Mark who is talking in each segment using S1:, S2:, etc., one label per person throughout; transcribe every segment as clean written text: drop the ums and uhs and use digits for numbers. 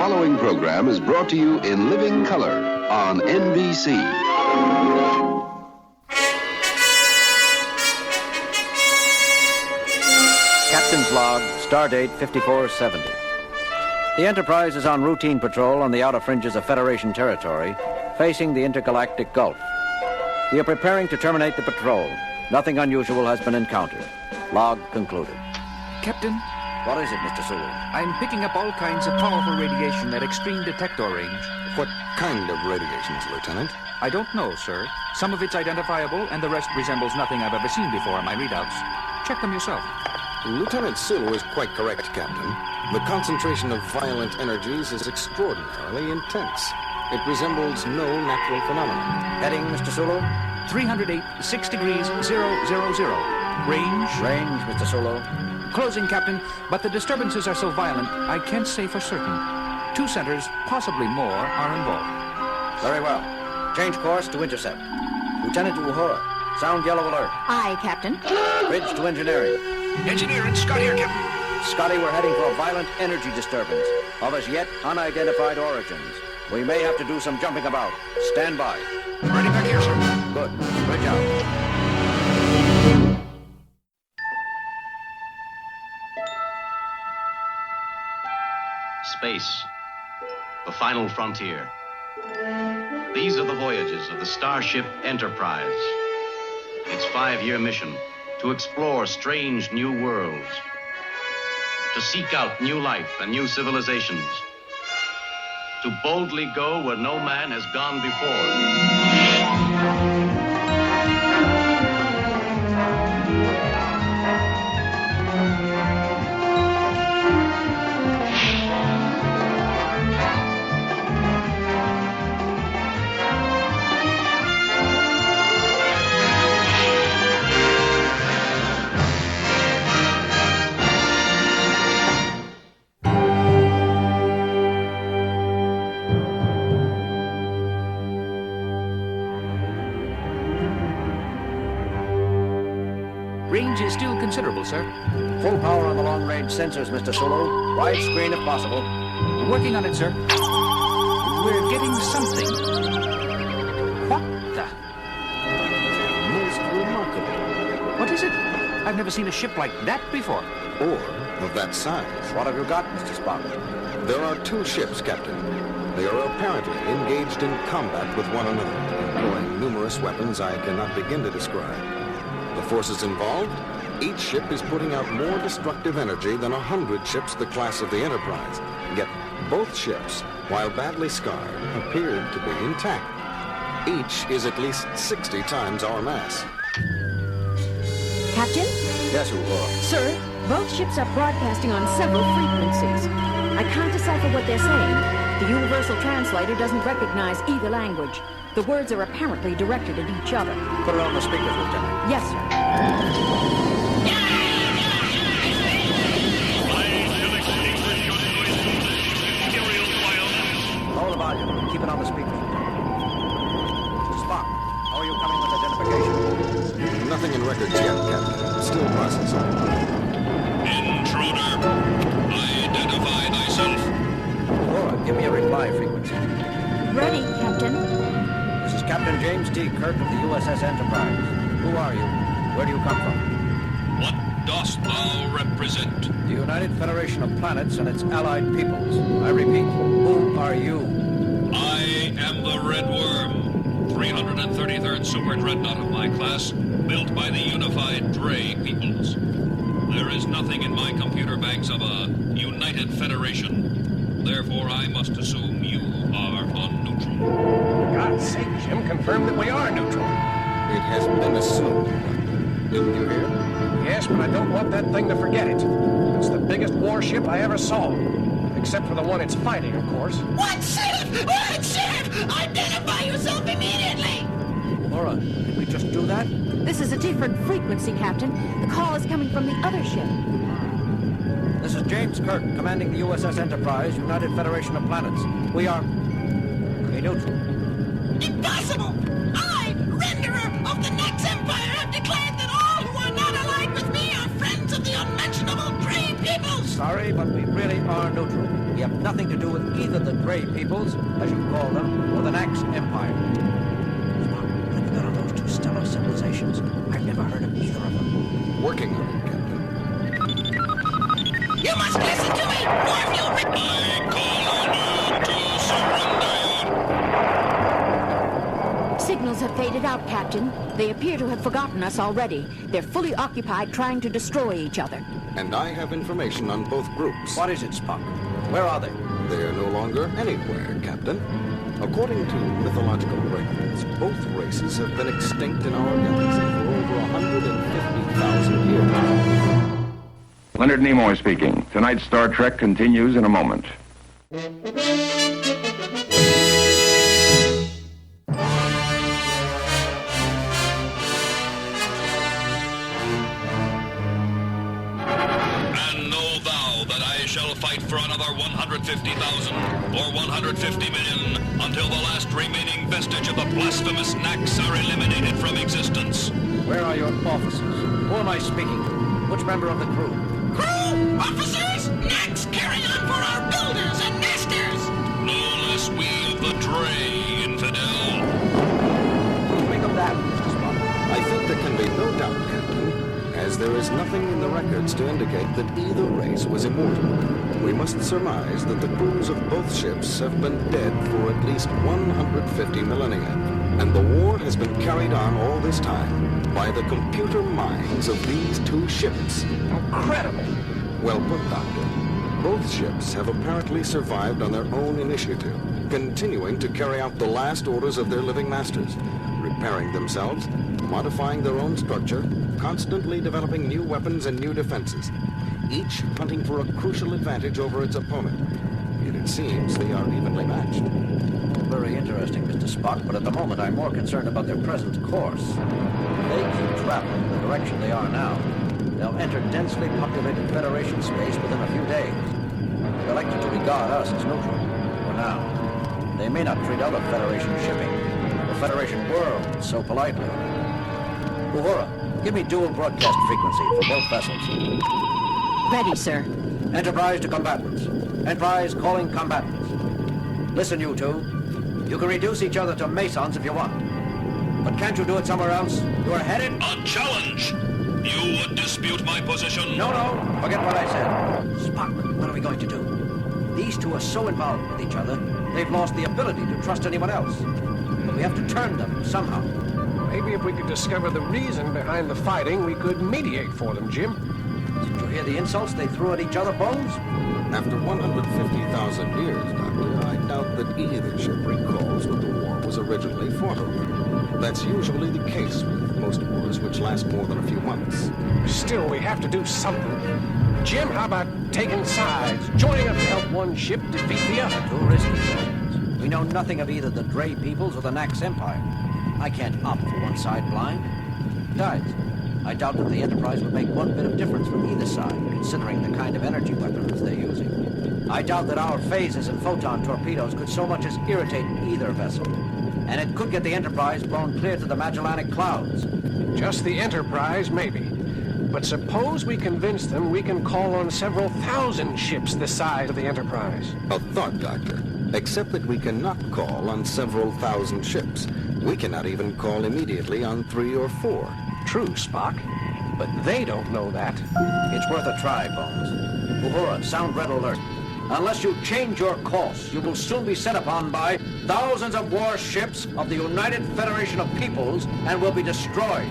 S1: following program is brought to you in living color on NBC.
S2: Captain's log, stardate 5470. The Enterprise is on routine patrol on the outer fringes of Federation territory, facing the intergalactic Gulf. We are preparing to terminate the patrol. Nothing unusual has been encountered. Log concluded.
S3: Captain?
S2: What is it, Mr. Sulu?
S3: I'm picking up all kinds of powerful radiation at extreme detector range.
S4: What kind of radiations, Lieutenant?
S3: I don't know, sir. Some of it's identifiable, and the rest resembles nothing I've ever seen before in my readouts. Check them yourself.
S4: Lieutenant Sulu is quite correct, Captain. The concentration of violent energies is extraordinarily intense. It resembles no natural phenomenon.
S2: Heading, Mr. Sulu?
S3: 308, 6 degrees, 000. Range?
S2: Range, Mr. Sulu.
S3: Closing, Captain, but the disturbances are so violent, I can't say for certain. 2 centers, possibly more, are involved.
S2: Very well. Change course to intercept. Lieutenant Uhura, sound yellow alert.
S5: Aye, Captain.
S2: Bridge to engineering.
S3: Engineering, Scott here, Captain.
S2: Scotty, we're heading for a violent energy disturbance of as yet unidentified origins. We may have to do some jumping about. Stand by.
S3: Ready back here, sir.
S2: Good. Bridge out.
S6: Space, the final frontier. These are the voyages of the starship Enterprise. Its 5-year mission, to explore strange new worlds, to seek out new life and new civilizations, to boldly go where no man has gone before.
S3: Range is still considerable, sir.
S2: Full power on the long-range sensors, Mr. Sulu. Widescreen if possible.
S3: Working on it, sir. We're getting something. What the?
S4: Most remarkable.
S3: What is it? I've never seen a ship like that before.
S4: Or of that size.
S2: What have you got, Mr. Spock?
S4: There are 2 ships, Captain. They are apparently engaged in combat with one another, employing numerous weapons I cannot begin to describe. The forces involved, each ship is putting out more destructive energy than 100 ships the class of the Enterprise. Yet both ships, while badly scarred, appeared to be intact. Each is at least 60 times our mass.
S5: Captain?
S2: Yes, Uhura.
S5: Sir, both ships are broadcasting on several frequencies. I can't decipher what they're saying. The universal translator doesn't recognize either language. The words are apparently directed at each other.
S2: Put it on the speakers, Lieutenant.
S5: Yes, sir.
S2: Lower the volume. Keep it on the speakers. Mr. Spock, how are you coming with identification?
S4: Nothing in records yet, Captain. Still processing.
S7: Intruder, identify thyself.
S2: Uhura, give me a reply frequency.
S5: Ready, Captain.
S2: This is Captain James T. Kirk of the USS Enterprise. Who are you? Where do you come from?
S7: What dost thou represent?
S2: The United Federation of Planets and its allied peoples. I repeat, who are you?
S7: I am the Red Worm, 333rd Super Dreadnought of my class, built by the unified Dre peoples. There is nothing in my computer banks of a United Federation. Therefore, I must assume you are on neutral.
S8: For God's sake, Jim, confirm that we are neutral.
S4: It has been assumed. Didn't you hear?
S8: Yes, but I don't want that thing to forget it. It's the biggest warship I ever saw. Except for the one it's fighting, of course.
S9: What ship? What ship? Identify yourself immediately!
S2: Uhura, did we just do that?
S5: This is a different frequency, Captain. The call is coming from the other ship.
S2: This is James Kirk, commanding the USS Enterprise, United Federation of Planets. We are... neutral.
S9: Impossible! I, renderer of the Next Empire, have declared that all who are not allied with me are friends of the unmentionable Grey peoples!
S2: sorry, but we really are neutral. We have nothing to do with either the Gray Peoples, as you call them, or the Nax Empire. What have you got on those two stellar civilizations? I've never heard of either of them.
S4: Working on it, Captain.
S9: You must listen to me, or if you...
S7: I call on you to surrender.
S5: Signals have faded out, Captain. They appear to have forgotten us already. They're fully occupied trying to destroy each other.
S4: And I have information on both groups.
S2: What is it, Spock? Where are they?
S4: They are no longer anywhere, Captain. According to mythological records, both races have been extinct in our galaxy for over 150,000 years.
S10: Leonard Nimoy speaking. Tonight's Star Trek continues in a moment.
S7: Fight for another 150,000 or 150 million until the last remaining vestige of the blasphemous Nax are eliminated from existence.
S2: Where are your officers? Who am I speaking to? Which member of the crew?
S9: Crew! Officers! Nax carry on for our builders and masters!
S7: No less we of the Dre, infidel.
S2: What do you make of that, Mr. Spock?
S4: I think there can be no doubt, Captain, as there is nothing in the records to indicate that either race was immortal. We must surmise that the crews of both ships have been dead for at least 150 millennia, and the war has been carried on all this time by the computer minds of these two ships.
S8: Incredible.
S4: Well put, Doctor. Both ships have apparently survived on their own initiative, continuing to carry out the last orders of their living masters, repairing themselves, modifying their own structure, constantly developing new weapons and new defenses, each hunting for a crucial advantage over its opponent. Yet it seems they are evenly matched.
S2: Very interesting, Mr. Spock, but at the moment I'm more concerned about their present course. If they keep traveling the direction they are now, they'll enter densely populated Federation space within a few days. They've elected to regard us as neutral, for now. They may not treat other Federation shipping, or Federation worlds, so politely. Uhura, give me dual broadcast frequency for both vessels.
S5: Ready, sir.
S2: Enterprise to combatants. Enterprise calling combatants. Listen, you two. You can reduce each other to Masons if you want. But can't you do it somewhere else? You are headed...
S7: A challenge! You would dispute my position?
S2: No, forget what I said. Spock, what are we going to do? These two are so involved with each other, they've lost the ability to trust anyone else. But we have to turn them somehow.
S8: Maybe if we could discover the reason behind the fighting, we could mediate for them, Jim.
S2: Did you hear the insults they threw at each other, Bones?
S4: After 150,000 years, Doctor, I doubt that either ship recalls what the war was originally fought over. That's usually the case with most wars which last more than a few months.
S8: Still, we have to do something. Jim, how about taking sides, joining up to help one ship defeat the other?
S2: Too risky, Bones. We know nothing of either the Dre Peoples or the Nax Empire. I can't opt for one side blind. Besides, I doubt that the Enterprise would make one bit of difference from either side, considering the kind of energy weapons they're using. I doubt that our phasers and photon torpedoes could so much as irritate either vessel. And it could get the Enterprise blown clear to the Magellanic Clouds.
S8: Just the Enterprise, maybe. But suppose we convince them we can call on several thousand ships the size of the Enterprise.
S4: A thought, Doctor. Except that we cannot call on several thousand ships. We cannot even call immediately on 3 or 4.
S8: True, Spock. But they don't know that.
S2: It's worth a try, Bones. Uhura, sound red alert. Unless you change your course, you will soon be set upon by thousands of warships of the United Federation of Peoples and will be destroyed.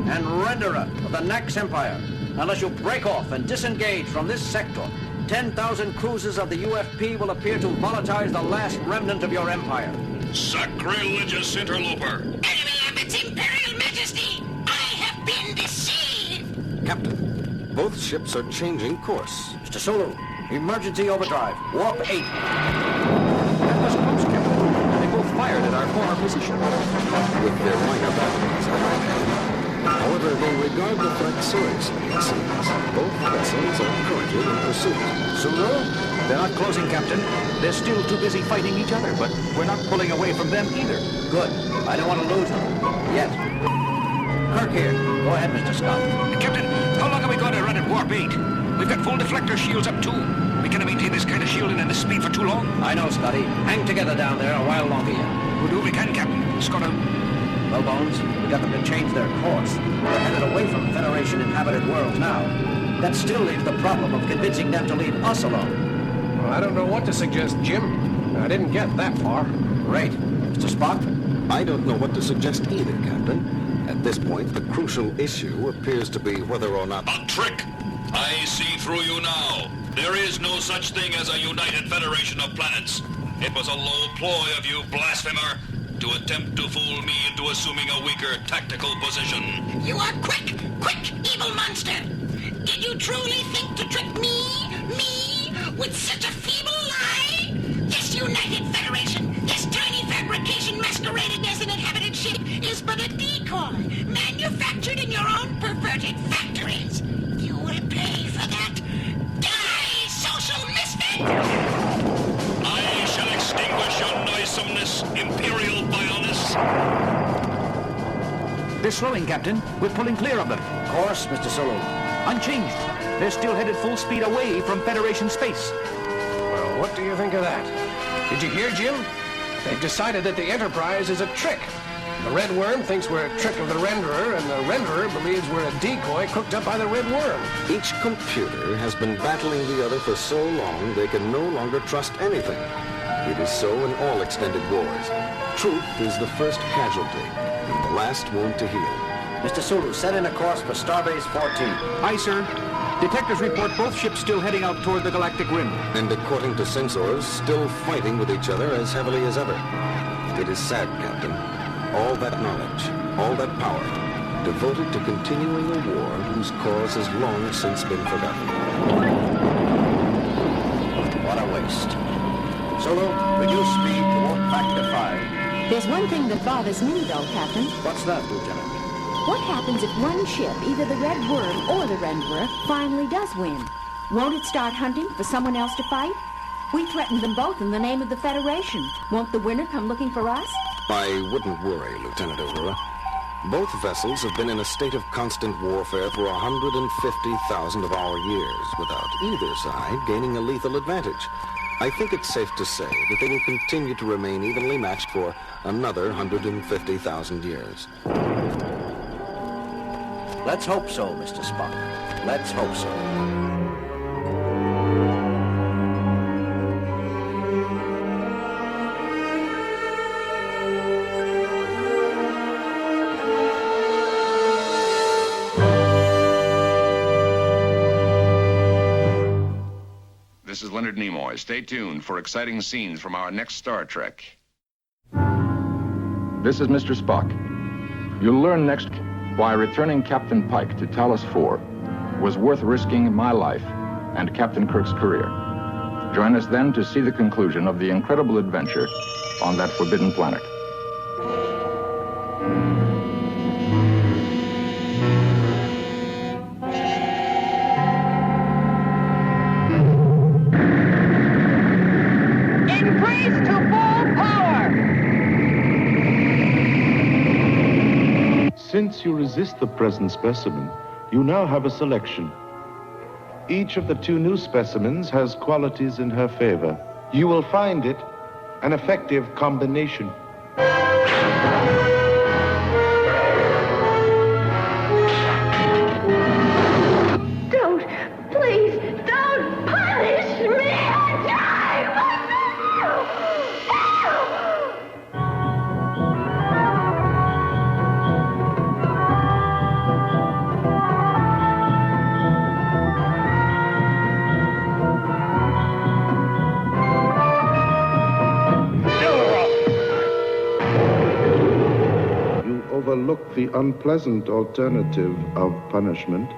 S2: And renderer of the Nax Empire, unless you break off and disengage from this sector, 10,000 cruisers of the UFP will appear to volatilize the last remnant of your empire.
S7: Sacrilegious interloper!
S9: Enemy of its Imperial Majesty! I have been deceived!
S4: Captain, both ships are changing course.
S2: Mr. Sulu, emergency overdrive, warp 8.
S3: That was close, Captain. They both fired at our former position.
S4: With their minor batteries, I imagine. However, they regard the threat seriously, it seems. Both vessels are currently in pursuit.
S3: Sulu? They're not closing, Captain. They're still too busy fighting each other, but we're not pulling away from them either.
S2: Good. I don't want to lose them. Yet. Kirk here. Go ahead, Mr. Scott.
S3: Captain, how long are we going to run at warp 8? We've got full deflector shields up, too. We cannot maintain this kind of shielding and this speed for too long.
S2: I know, Scotty. Hang together down there a while longer yet.
S3: We'll do what we can, Captain. Scott,
S2: Well, Bones, we got them to change their course. They're headed away from Federation-inhabited worlds now. That still leaves the problem of convincing them to leave us alone.
S8: Well, I don't know what to suggest, Jim. I didn't get that far.
S2: Great. Mr. Spock?
S4: I don't know what to suggest either, Captain. At this point, the crucial issue appears to be whether or not...
S7: A trick! I see through you now. There is no such thing as a united federation of planets. It was a low ploy of you, blasphemer, to attempt to fool me into assuming a weaker tactical position.
S9: You are quick, evil monster! Did you truly think to trick me, with such a feeble lie? This United Federation, this tiny fabrication masquerading as an inhabited ship, is but a decoy, manufactured in your own perverted factories. You will pay for that. Die, social misfit!
S7: I shall extinguish your noisomeness, Imperial Bioness.
S3: they're slowing, Captain. We're pulling clear of them.
S2: Course, Mr. Sulu.
S3: Unchanged. They're still headed full speed away from Federation space.
S8: Well, what do you think of that? Did you hear, Jim? They've decided that the Enterprise is a trick. The Red Worm thinks we're a trick of the Renderer, and the Renderer believes we're a decoy cooked up by the Red Worm.
S4: Each computer has been battling the other for so long they can no longer trust anything. It is so in all extended wars. Truth is the first casualty, and the last wound to heal.
S2: Mr. Sulu, set in a course for Starbase 14.
S3: Aye, sir. Detectors report both ships still heading out toward the galactic rim.
S4: And according to sensors, still fighting with each other as heavily as ever. It is sad, Captain. All that knowledge, all that power, devoted to continuing a war whose cause has long since been forgotten.
S2: What a waste. Sulu, reduce speed to warp factor 5.
S5: There's one thing that bothers me, though, Captain.
S2: What's that, Lieutenant?
S5: What happens if one ship, either the Red Worm or the Renderer, finally does win? Won't it start hunting for someone else to fight? We threatened them both in the name of the Federation. Won't the winner come looking for us?
S4: I wouldn't worry, Lieutenant Uhura. Both vessels have been in a state of constant warfare for 150,000 of our years, without either side gaining a lethal advantage. I think it's safe to say that they will continue to remain evenly matched for another 150,000 years.
S2: Let's hope so, Mr. Spock. Let's hope so.
S10: This is Leonard Nimoy. Stay tuned for exciting scenes from our next Star Trek.
S11: This is Mr. Spock. You'll learn next why returning Captain Pike to Talos 4 was worth risking my life and Captain Kirk's career. Join us then to see the conclusion of the incredible adventure on that forbidden planet.
S9: Increase to full power!
S12: Since you resist the present specimen, you now have a selection. Each of the two new specimens has qualities in her favor. You will find it an effective combination.
S9: Don't, please, don't punish me! I'm dying!
S12: You overlook the unpleasant alternative of punishment.